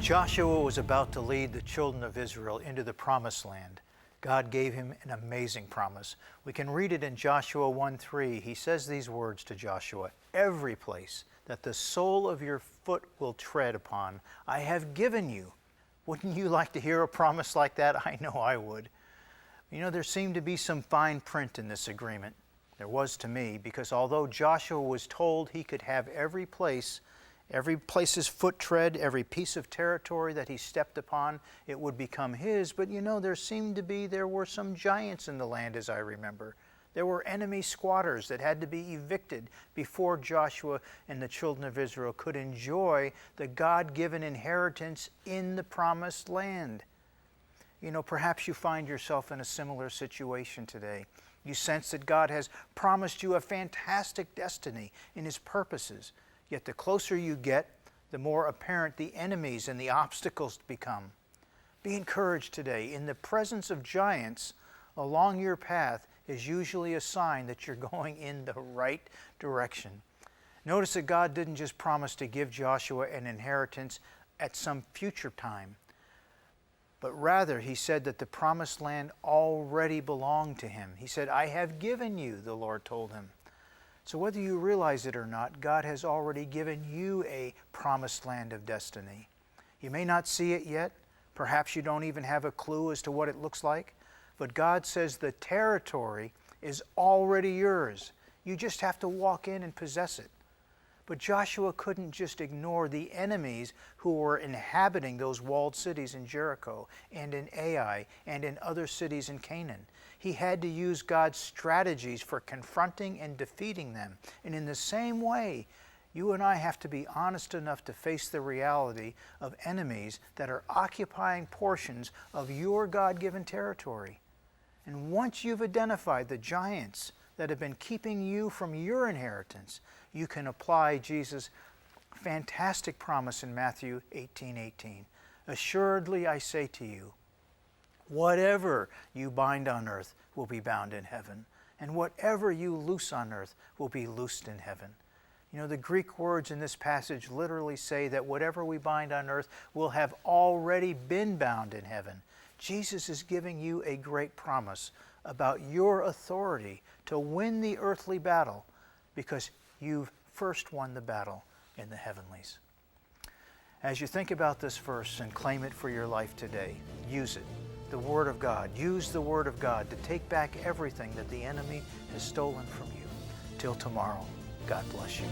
Joshua was about to lead the children of Israel into the promised land. God gave him an amazing promise. We can read it in Joshua 1:3. He says these words to Joshua, "Every place that the sole of your foot will tread upon, I have given you." Wouldn't you like to hear a promise like that? I know I would. You know, there seemed to be some fine print in this agreement. There was to me, because although Joshua was told he could have every place his foot tread, every piece of territory that he stepped upon, it would become his. But you know, there were some giants in the land, as I remember. There were enemy squatters that had to be evicted before Joshua and the children of Israel could enjoy the God-given inheritance in the promised land. You know, perhaps you find yourself in a similar situation today. You sense that God has promised you a fantastic destiny in His purposes. Yet the closer you get, the more apparent the enemies and the obstacles become. Be encouraged today. In the presence of giants along your path is usually a sign that you're going in the right direction. Notice that God didn't just promise to give Joshua an inheritance at some future time, but rather He said that the promised land already belonged to him. He said, "I have given you," the Lord told him. So whether you realize it or not, God has already given you a promised land of destiny. You may not see it yet. Perhaps you don't even have a clue as to what it looks like. But God says the territory is already yours. You just have to walk in and possess it. But Joshua couldn't just ignore the enemies who were inhabiting those walled cities in Jericho and in Ai and in other cities in Canaan. He had to use God's strategies for confronting and defeating them. And in the same way, you and I have to be honest enough to face the reality of enemies that are occupying portions of your God-given territory. And once you've identified the giants that have been keeping you from your inheritance, you can apply Jesus' fantastic promise in Matthew 18:18. "Assuredly I say to you, whatever you bind on earth will be bound in heaven, and whatever you loose on earth will be loosed in heaven." You know, the Greek words in this passage literally say that whatever we bind on earth will have already been bound in heaven. Jesus is giving you a great promise about your authority to win the earthly battle, because you've first won the battle in the heavenlies. As you think about this verse and claim it for your life today, use it. The Word of God. Use the Word of God to take back everything that the enemy has stolen from you. Till tomorrow, God bless you.